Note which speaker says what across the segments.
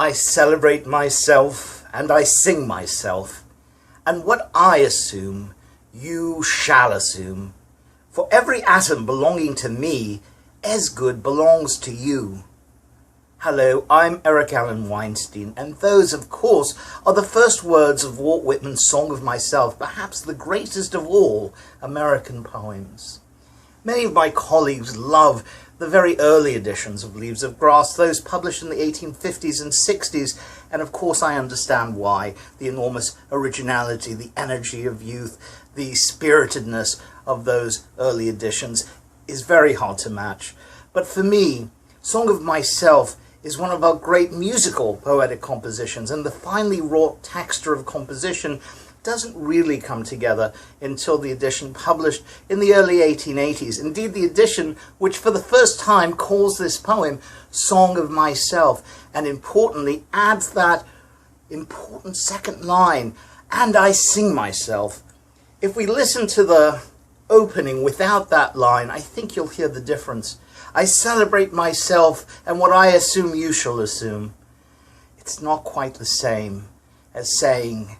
Speaker 1: I celebrate myself and I sing myself, and what I assume, you shall assume. For every atom belonging to me, as good belongs to you. Hello, I'm Eric Allen Weinstein, and those, of course, are the first words of Walt Whitman's Song of Myself, perhaps the greatest of all American poems. Many of my colleagues love the very early editions of Leaves of Grass, those published in the 1850s and 60s, and of course I understand why. The enormous originality, the energy of youth, the spiritedness of those early editions is very hard to match. But for me, Song of Myself is one of our great musical poetic compositions, and the finely wrought texture of composition doesn't really come together until the edition published in the early 1880s. Indeed, the edition which for the first time calls this poem Song of Myself, and importantly adds that important second line, and I sing myself. If we listen to the opening without that line, I think you'll hear the difference. I celebrate myself, and what I assume you shall assume. It's not quite the same as saying,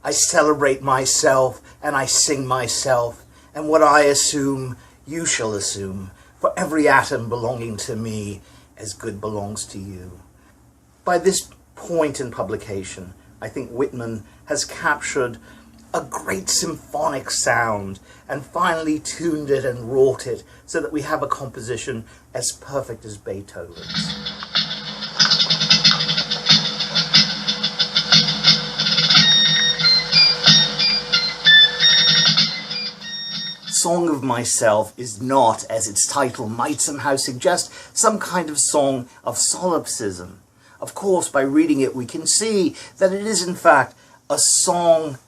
Speaker 1: I celebrate myself, and I sing myself, and what I assume you shall assume. For every atom belonging to me, as good belongs to you. By this point in publication, I think Whitman has captured a great symphonic sound and finally tuned it and wrought it so that we have a composition as perfect as Beethoven's. Song of Myself is not, as its title might somehow suggest, some kind of song of solipsism. Of course, by reading it, we can see that it is in fact a song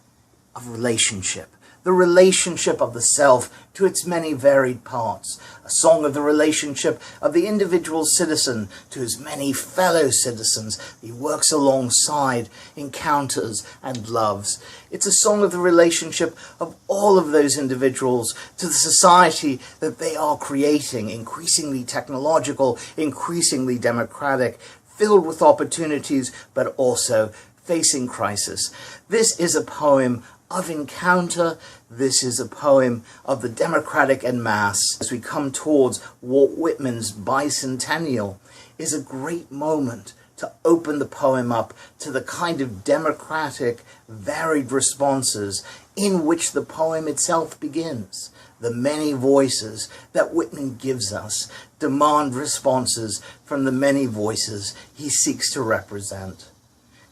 Speaker 1: of relationship, the relationship of the self to its many varied parts, a song of the relationship of the individual citizen to his many fellow citizens he works alongside, encounters and loves. It's a song of the relationship of all of those individuals to the society that they are creating, increasingly technological, increasingly democratic, filled with opportunities, but also facing crisis. This is a poem of encounter. This is a poem of the democratic en masse. As we come towards Walt Whitman's bicentennial, is a great moment to open the poem up to the kind of democratic, varied responses in which the poem itself begins. The many voices that Whitman gives us demand responses from the many voices he seeks to represent.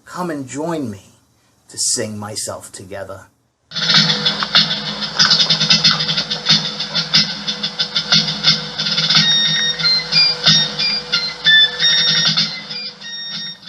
Speaker 1: Come and join me to sing myself together.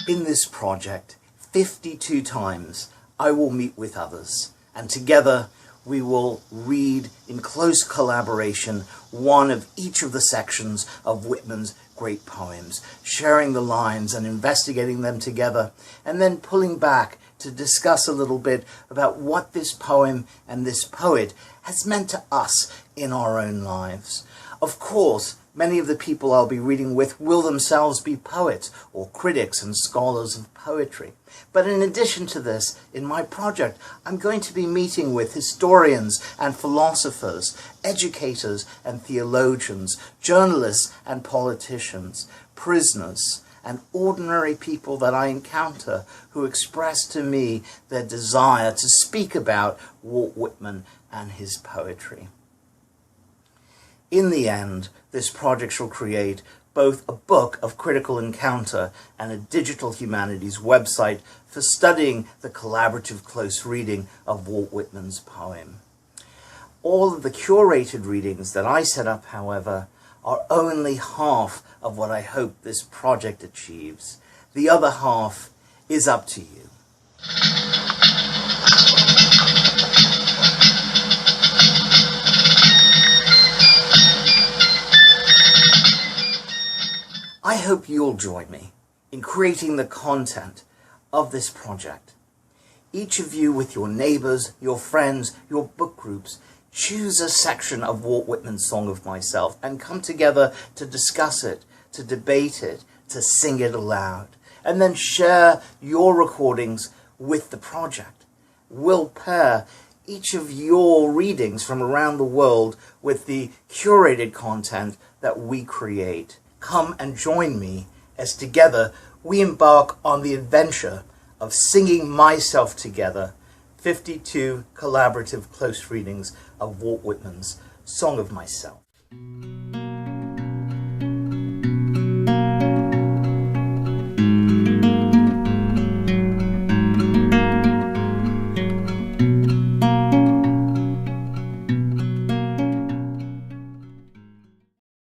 Speaker 1: In this project, 52 times I will meet with others, and together we will read in close collaboration one of each of the sections of Whitman's great poems, sharing the lines and investigating them together, and then pulling back to discuss a little bit about what this poem and this poet has meant to us in our own lives. Of course, many of the people I'll be reading with will themselves be poets or critics and scholars of poetry. But in addition to this, in my project, I'm going to be meeting with historians and philosophers, educators and theologians, journalists and politicians, prisoners, and ordinary people that I encounter who express to me their desire to speak about Walt Whitman and his poetry. In the end, this project shall create both a book of critical encounter and a digital humanities website for studying the collaborative close reading of Walt Whitman's poem. All of the curated readings that I set up, however, are only half of what I hope this project achieves. The other half is up to you. I hope you'll join me in creating the content of this project. Each of you with your neighbors, your friends, your book groups, choose a section of Walt Whitman's Song of Myself and come together to discuss it, to debate it, to sing it aloud. and then share your recordings with the project. We'll pair each of your readings from around the world with the curated content that we create. Come and join me as together we embark on the adventure of singing myself together, 52 collaborative close readings of Walt Whitman's Song of Myself.